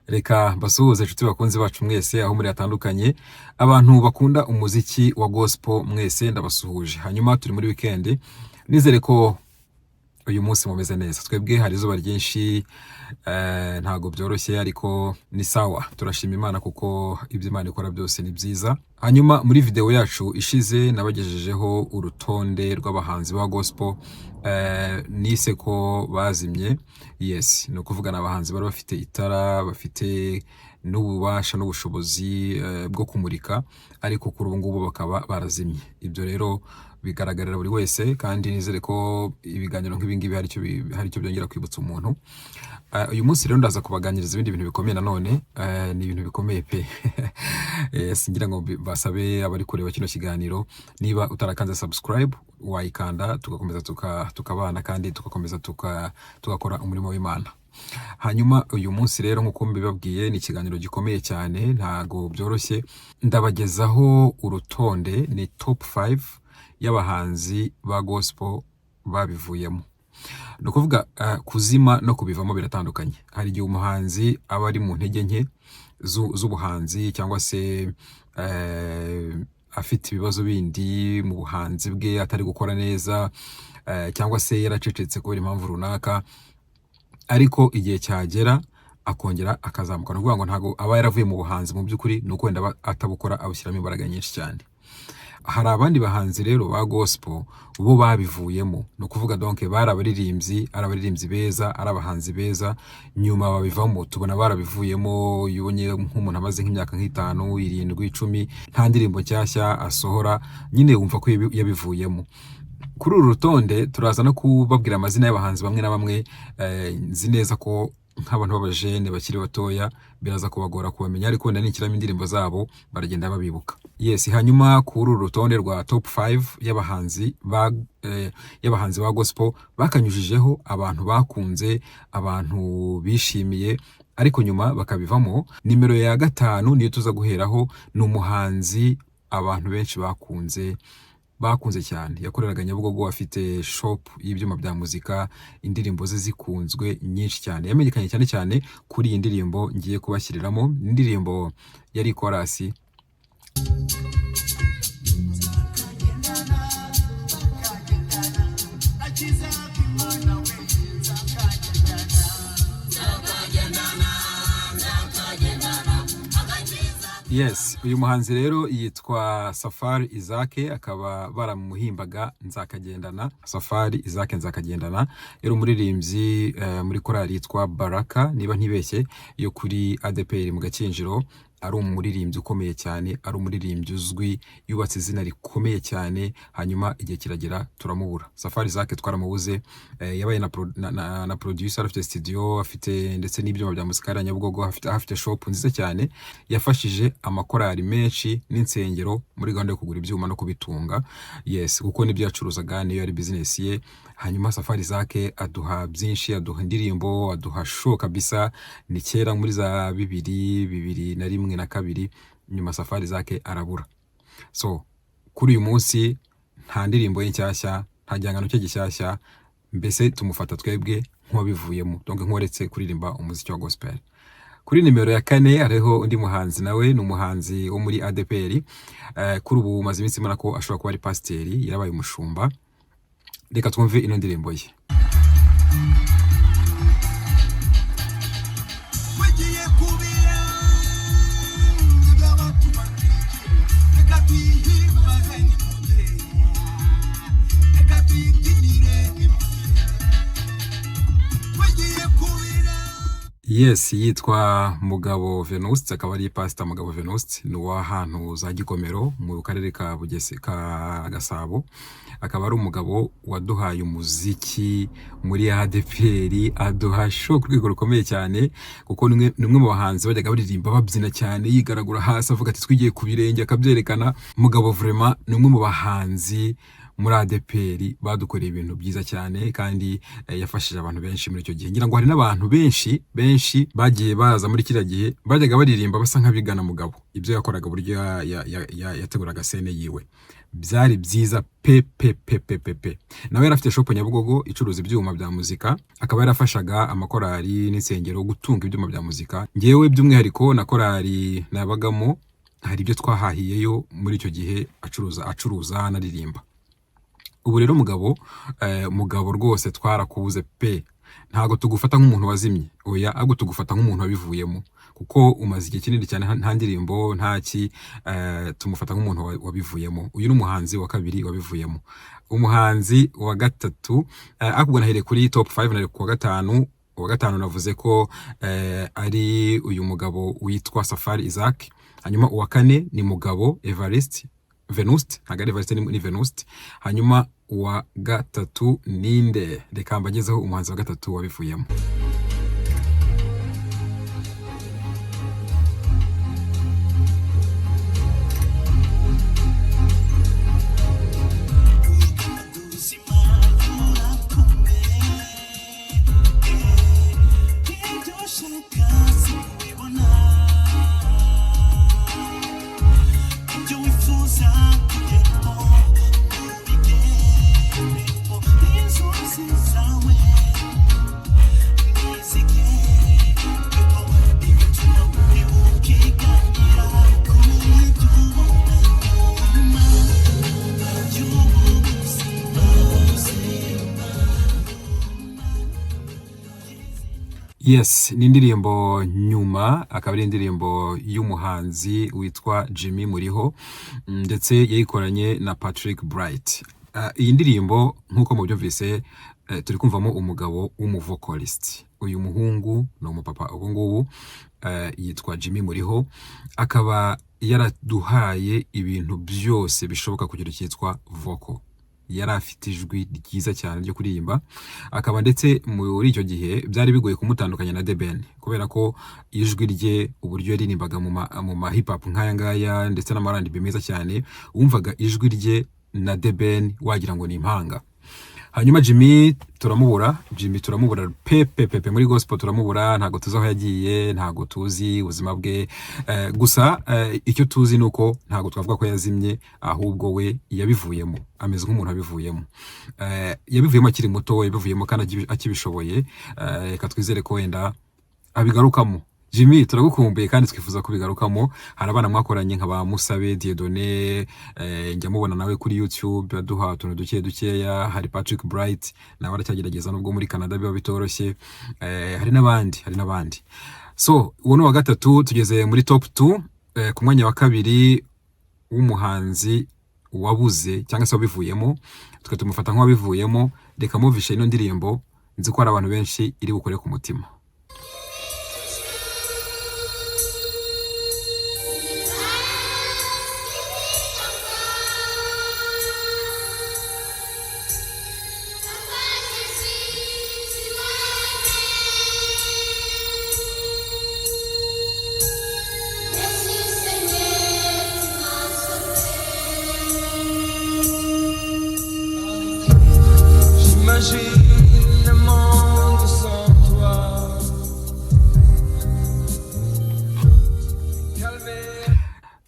Reka mbasuhuze inshuti bakunzi bacu mwese aho muri hatandukanye, abantu bakunda umuziki wa gospel mwese ndabasuhuje. Hanyuma turi muri weekend, nizere ko uyu munsi mumeze neza. Twebwe hari izuba ryinshi, ntago byoroshye ariko ni sawa. Turashima Imana kuko ibyo Imana ikora byose ni byiza. Hanyuma muri video yacu ishize nabagejejeho urutonde rw'abahanzi ba gospel nise ko bazimye. Yes, no kuvugana abahanzi bari bafite itara, bafite n'ububasha n'ubushobozi bwo kumurika, ariko kuri ubu ngubu bakaba barazimye. Ibyo rero bigaragarira buri wese, kandi nizere ko ibiganiro nk'ibi ngibi hari icyo byongera kwibutsa umuntu. Uyu munsi rero ndaza kubaganiriza ibindi bintu bikomeye nanone, ni ibintu bikomeye pe. Singira ngo basabe abari kureba kino kiganiro, niba utarakanze subscribe wayikanda, tugakomeza tukabana kandi tugakomeza tugakora umurimo w'Imana. Hanyuma uyu munsi rero nk'uko mbibabwiye ni ikiganiro gikomeye cyane, ntago byoroshye. Ndabagezaho urutonde, ni top 5 y'abahanzi ba gospel babivuyemo. No kuvuga kuzima no kubivamo biratandukanye. Hari igihe umuhanzi aba ari mu ntege nke z'ubuhanzi, cyangwa se afite ibibazo bindi mu buhanzi bwe, atari gukora neza, cyangwa se yaracecetse kubera impamvu runaka, ariko igihe cyagera akongera akazamuka. No kuvuga ngo ntago aba yaravuye mu buhanzi mu by'ukuri, nuko wenda atabukora abushyiramo imbaraga nyinshi cyane. Hari abandi bahanzi rero ba gospel bo babivuyemo, no kuvuga donc bari abaririmbyi beza, ari abahanzi beza, nyuma babivamo. Tubona barabivuyemo, yubonye nk'umuntu amaze nk'imyaka nk'itanu, 7, 10, nta ndirimbo nshyashya asohora, nyine wumva ko yabivuyemo. Kuri uru rutonde turaza no kubabwira amazina y'abahanzi bamwe na bamwe, nzi neza ko nk'abantu b'abajene bakiri batoya biraza kubagora kubamenya, ariko wenda nikiramo indirimbo zabo baragenda babibuka. Yes, hanyuma kuri uru rutonde rwa top 5 y'abahanzi ba gospel bakanyujijeho abantu bakunze, abantu bishimiye, ariko nyuma bakabivamo. Nimero ya 5 niyo tuza guheraho, ni umuhanzi abantu benshi bakunze cyane. Yakoreraga Nyabugogo, afite shop y'ibyuma bya muzika, indirimbo ze zikunzwe nyinshi cyane. Yamenyekanye cyane cyane kuri iyi ndirimbo ngiye kubashyiriramo, indirimbo yari chorus. Yes, uyu muhanzi rero yitwa Safari Isaac, akaba baramuhimbaga Nzakagendana. Safari Isaac Nzakagendana yari umuririmbyi muri korali yitwa Baraka, niba ntibeshye, yo kuri ADPR mu Gakinjiro. Ari umuririmbyi ukomeye cyane, ari umuririmbyi uzwi, yubatse izina rikomeye cyane. Hanyuma igihe kiragera turamubura. Safari Isaac twaramubuze. Yabaye na producer, afite studio, afite ndetse n'ibyuma bya muzika ya Nyabugogo, afite shop nziza cyane. Yafashije amakorali menshi n'insengero muri gahunda yo kugura ibyuma no kubitunga. Yes, kuko nibyo yacuruzaga, niyo yari business ye. Hanyuma Safari Isaac aduha byinshi, aduha indirimbo, aduha show kabisa. Ni kera muri za 2001 na 2, nyuma Safari Isaac arabura. So kuri uyu munsi nta ndirimbo ye nshyashya, nta gihangano cye gishyashya, mbese tumufata twebwe nk'uwabivuyemo, donc nk'uretse kuririmba umuziki wa gospel. Kuri nimero ya 4 hariho undi muhanzi, nawe ni umuhanzi wo muri ADPR. Kuri ubu maze iminsi mbona ko ashobora kuba ari pasiteri, yarabaye umushumba. Reka twumve ino ndirimbo ye. Yes, yitwa Mugabo Venuste, akaba ari pastor Mugabo Venuste, ni w'ahantu za Gikomero mu karere ka Gasabo. Akaba ari umugabo waduhaye umuziki muri ADPR, aduha show ku rwego rukomeye cyane, kuko ni umwe mu bahanzi bajyaga baririmba babyina cyane, yigaragura hasi avuga ati twigiye ku birenge, akabyerekana. Mugabo vraiment ni umwe mu bahanzi muri ADPR badukoreye ibintu byiza cyane, kandi yafashije abantu benshi muri icyo gihe. Ngira ngo hari n'abantu benshi bagiye baza muri kiriya gihe bajyaga baririmba basa nk'abigana Mugabo, ibyo yakoraga, buryo yateguraga scene yiwe. byari byiza pe. Nawe yari afite shop Nyabugogo icuruza ibyuma bya muzika, akaba yarafashaga amakorali n'insengero gutunga ibyuma bya muzika. Ngewe by'umwihariko na korali nabagamo hari ibyo twahahiyeyo muri icyo gihe acuruza anaririmba. Ubu rero mugabo rwose twarakubuze pe, ntago tugufata nk'umuntu wazimye, oya ahubwo tugufata nk'umuntu wabivuyemo, kuko umaze igihe kinini cyane nta ndirimbo ntaki, tumufata nk'umuntu wabivuyemo. Uyu ni umuhanzi wa kabiri wabivuyemo. Umuhanzi wa gatatu, akubwo nahereye kuri top 5 nari ku wa gatanu navuze ko ari uyu mugabo witwa Safari Isaac. Hanyuma uwa kane ni mugabo Venuste, ntabwo ari Evariste ni Venuste. Hanyuma uwa gatatu ninde, reka mbagezeho umuhanzi wa gatatu wabivuyemo. Yes, ni indirimbo Nyuma, akaba ari indirimbo y'umuhanzi witwa Jimmy Muriho, ndetse yayikoranye na Patrick Bright. Iyi ndirimbo nkuko mubyumvise, turi kumvamo umugabo w'umuvokalist. Uyu muhungu no umupapa ubu ngubu yitwa Jimmy Muriho, akaba yaraduhaye ibintu byose bishoboka kugira cyitwa vocal. Yari afite ijwi ryiza cyane ryo kuririmba, akaba ndetse muri icyo gihe byari bigoye kumutandukanya na The Ben, kubera ko ijwi rye uburyo yaririmbaga mu ma hip hop nk'aya ngaya ndetse n'amarandi meza cyane, wumvaga ijwi rye na The Ben wagira ngo ni impanga. Hanyuma Jimmy turamubura pe muri gospel turamubura, ntago tuzi aho yagiye, ntago tuzi ubuzima bwe, gusa icyo tuzi nuko ntago twavuga ko yazimye, ahubwo we yabivuyemo, ameze nk'umuntu abivuyemo. Yabivuyemo akiri muto, yabivuyemo kandi akibishoboye. Reka twizere ko wenda abigarukamo. Jimmy turagukumbuye kandi twifuza kubigarukamo. Hari abana mwakoranye nka ba Musabe Dieudonné, njya mubona nawe kuri YouTube aduha utuntu dukeya. Hari Patrick Bright nawe aracyagerageza nubwo muri Canada biba bitoroshye. Hari n'abandi. So uwo ni wa gatatu, tugeze muri top 2. Ku mwanya wa kabiri w'umuhanzi wabuze cyangwa se wabivuyemo, tukatumufata nk'uwabivuyemo. Reka muvishe ino ndirimbo, nzi ko hari abantu benshi iri bukore ku mutima.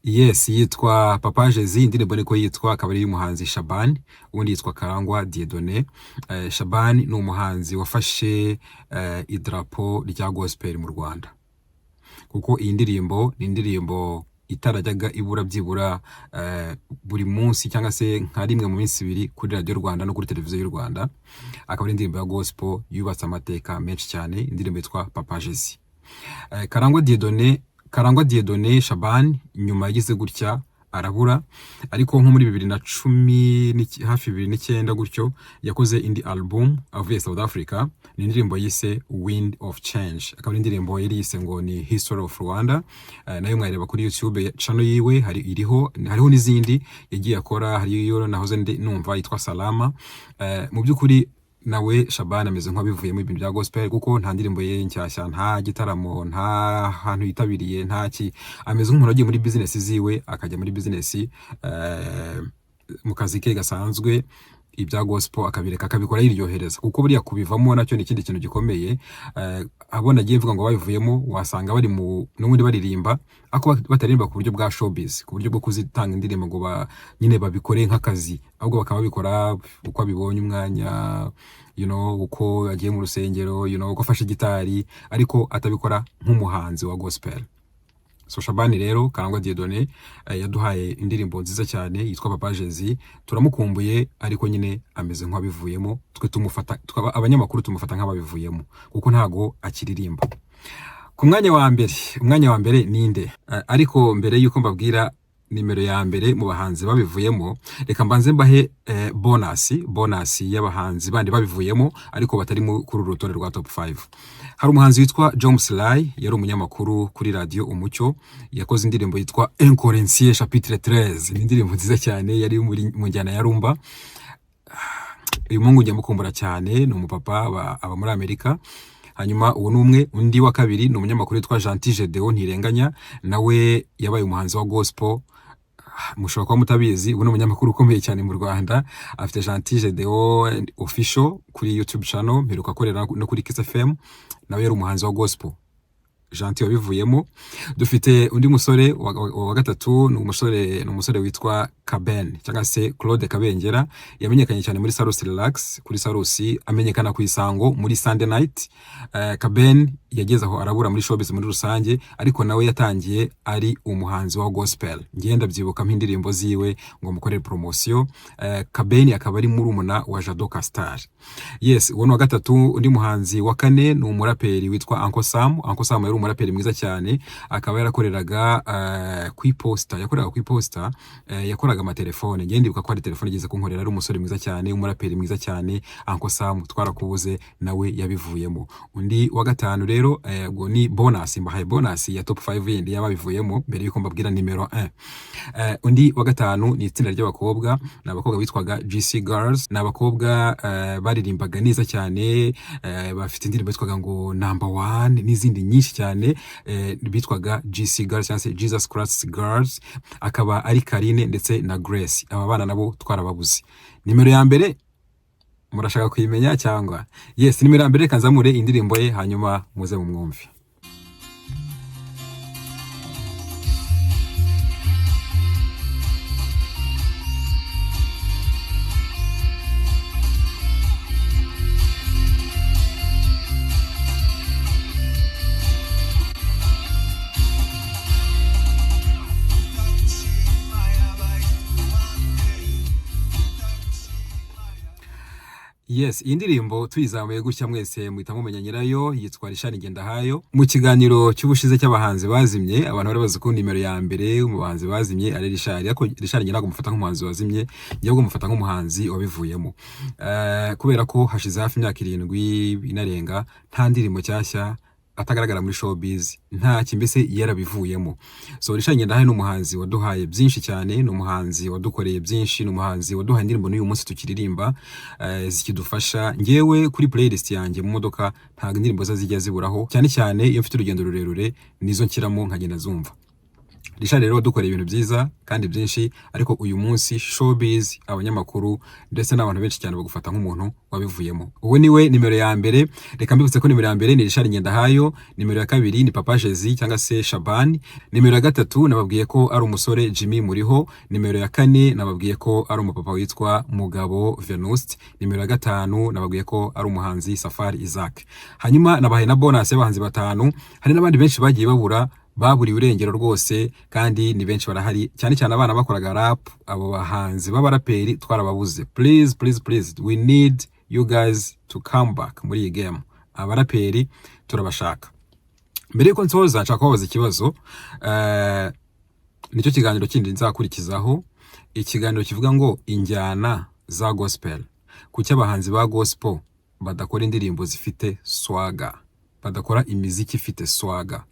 Yes, yitwa Papa Jezi, indirimbo niko yitwa, akaba ari umuhanzi Shaban, ubundi yitwa Karangwa Dieudonné. Shaban ni umuhanzi wafashe idrapo rya gospel mu Rwanda, kuko iyi ndirimbo ni indirimbo itarajyaga ibura byibura buri munsi cyangwa se nka rimwe mu minsi ibiri kuri Radio Rwanda no kuri televiziyo y'u Rwanda. Akaba ari indirimbo ya gospel yubatse amateka menshi cyane, indirimbo yitwa Papa Jezi. Karangwa Dieudonné Shaban nyuma yagize gutya arabura, ariko nko muri 2010 hafi 2009 gutyo yakoze indi album avuye South Africa, ni indirimbo yise Wind of Change. Akaba ari indirimbo yari yise ngo ni History of Rwanda. Nayo mwareba kuri YouTube channel yiwe, hariho n'izindi yagiye akora, hariyo nahoze numva yitwa Salama. Mu byukuri nawe Shaban ameze nk'abivuyemo ibintu bya gospel, kuko nta ndirimbo ye nshyashya, nta gitaramo, nta hantu yitabiriye, ntaki. Ameze nk'umuntu agiye muri business ziwe, akajya muri business mu kazi ke gasanzwe. ibya gospel akabireka akabikora yiryohereza, kuko buriya kubivamo nacyo ni ikindi kintu gikomeye. Abona agiye mvuga ngo babivuyemo wasanga bari n'ubundi baririmba ako bataririmba ku buryo bwa showbiz, ku buryo bwo kuzitanga indirimbo ngo nyine babikore nk'akazi, ahubwo bakaba babikora uko abibonye umwanya, uko agiye mu rusengero, uko afashe gitari, ariko atabikora nk'umuhanzi wa gospel. So Shabani rero Karangwa Dieudonné yaduhaye indirimbo nziza cyane yitwa Papa Jésus, turamukumbuye ariko nyine ameze nk'abivuyemo, twe tumufata abanyamakuru tumufata nk'ababivuyemo kuko ntago akiririmba. Ku umwanya wa mbere ninde? Ariko mbere yuko mbabwira nimero ya mbere mu bahanzi babivuyemo, reka mbanze mbahe bonus y'abahanzi bandi babivuyemo ariko batari kuri urutonde rwa top 5. Hari umuhanzi witwa Joms Rai, yari umunyamakuru kuri radio Umucyo, yakoze indirimbo yitwa Incorencier chapitre 13. Ni indirimbo nziza cyane yari mu njyana ya rumba. Uyu mungu njya mukumbura cyane, ni umupapa aba muri Amerika. Hanyuma uwo numwe, undi wa kabiri ni umunyamakuru witwa Gentil Gedeon Ntirenganya, nawe yabaye umuhanzi wa gospel. Mushobora kuba mutabizi, ubu ni umunyamakuru ukomeye cyane mu Rwanda, afite Gentil Gedeon official kuri YouTube channel, mperuka akorera no kuri Kiss FM, nawe yari umuhanzi wa gospel. Gentil wabivuyemo. Dufite undi musore wa gatatu, ni umusore witwa Kaben cyangwa se Claude Kabengera, yamenyekanye cyane muri Salusi Relax, kuri Salusi amenyekana ku Isango muri Sunday Night. Kaben yageze aho arabura muri showbiz muri rusange, ariko nawe yatangiye ari umuhanzi wa gospel. Ngenda byibuka nk'indirimbo ziwe ngo mukorere promotion. Kaben akaba ari murumuna wa Jado Castar. Yes, uwo wa gatatu. Undi muhanzi wa kane ni umuraperi witwa Uncle Sam. Uncle Sam yari umuraperi mwiza cyane, akaba yarakoreraga ku iposta, yakoraga amatelefone. Ndibuka ko ari telefone igeze kunkorera, ari umusore mwiza cyane, umuraperi mwiza cyane. Uncle Sam twarakubuze, nawe yabivuyemo. Undi wa gatanu rero ngo ni bonus, mbahaye bonus ya top 5 yindi yabavuyemo mbere yuko mbabwira nimero 1. Undi wa gatanu ni itsinda ry'abakobwa, n'abakobwa bitwaga GC Girls. N'abakobwa baririmbaga neza cyane, bafite indirimbo bitwaga ngo number 1 n'izindi nyinshi cyane, bitwaga GC Girls cyangwa se Jesus Christ Girls. Akaba ari Karine ndetse na Grace. Aba bana nabo twarababuze. Nimero ya mbere murashaka kuyimenya cyangwa? Yes, nimero ya mbere kanzamure indirimbo ye hanyuma muze mu mwumvi. Yes, iyi ndirimbo tuyizamuye gutya mwese muhita mumenya nyirayo, yitwa Rishani Ngendahayo. Mu kiganiro cy'ubushize cy'abahanzi bazimye, abantu bari bazi ko nimero ya mbere mu bahanzi bazimye ari Rishani, ariko Rishani njye ntabwo mufata nk'umuhanzi wazimye, njye ahubwo mufata nk'umuhanzi wabivuyemo. Kubera ko hashize hafi imyaka 7 inarenga nta ndirimbo cyashya atagaragara muri showbiz, nta kimbese yarabivuyemo. So Rishani Ngendahayo ni umuhanzi waduhaye byinshi cyane, ni umuhanzi wadukoreye byinshi, ni umuhanzi waduhaye indirimbo n'uyu munsi tukiririmba zikidufasha. Ngewe kuri playlist yanjye mu modoka ntago indirimbo zijya ziburaho, cyane cyane iyo mfite urugendo rurerure nizo nshyiramo nkagenda zumva. Rishani rero dukoreye ibintu byiza kandi byinshi, ariko uyu munsi showbiz, abanyamakuru ndetse n'abantu benshi cyane bagufata nk'umuntu wabivuyemo. Uwe niwe nimero ya mbere. Reka mbibutse ko nimero ya mbere ni Rishani Ngendahayo, nimero ya kabiri ni Papa Jésus cyangwa se Shaban, nimero ya gatatu nababwiye ko ari umusore Jimmy Muriho, nimero ya kane nababwiye ko ari umupapa witwa Mugabo Venuste, nimero ya gatanu nababwiye ko ari umuhanzi Safari Isaac. Hanyuma nabahaye na bonus y'abahanzi batanu. Hari n'abandi benshi bagiye baburiwe irengero rwose, kandi ni benshi barahari, cyane cyane abana bakoraga rap. Abo bahanzi b'abaraperi twarababuze. Please we need you guys to come back muri iyi game. Abaraperi turabashaka. Mbere yuko nsoza nshaka kubaza ikibazo, nicyo kiganiro kindi nzakurikizaho, ikiganiro kivuga ngo injyana za gospel. Kuki abahanzi ba gospel badakora indirimbo zifite swaga, badakora imiziki ifite swaga?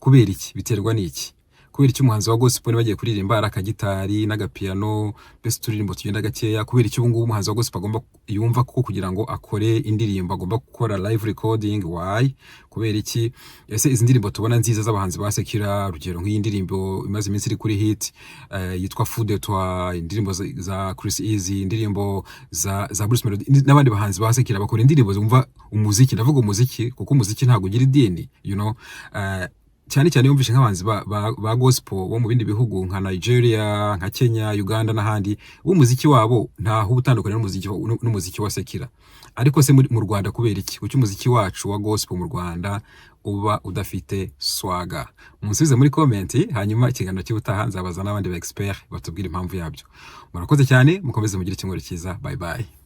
Kubera iki? Biterwa n'iki? kubera iki umuhanzi wa gospel bagiye kuririmba ari akagitari n'agapiano mbese turirimbo tugenda gakeya, kubera iki ubu ngubu umuhanzi wa gospel agomba yumva ko kugira ngo akore indirimbo agomba gukora live recording? Why? Kubera iki? Ese izi ndirimbo tubona nziza z'abahanzi ba Sekira, urugero nk'iyi ndirimbo imaze iminsi iri kuri hit yitwa Fou de Toi, indirimbo za Chris Easy, indirimbo za Bruce Melody n'abandi bahanzi ba Sekira bakora indirimbo zumva umuziki, ndavuga umuziki kuko umuziki ntago ugira idini, you know. Cyane cyane yumvishe nk'abanzi ba gospel bo mu bindi bihugu nka Nigeria, nka Kenya, Uganda n'ahandi, umuziki wabo ntaho ubutandukanye n'umuziki wa Sekira. Ariko se mu Rwanda kubera iki? Kuki umuziki wacu wa gospel mu Rwanda uba udafite swaga? Munsubize muri comment, hanyuma ikiganiro cy'ubutaha nzabaza n'abandi ba expert batubwira impamvu yabyo. Murakoze cyane, mukomeze mugire icyumweru cyiza. Bye bye.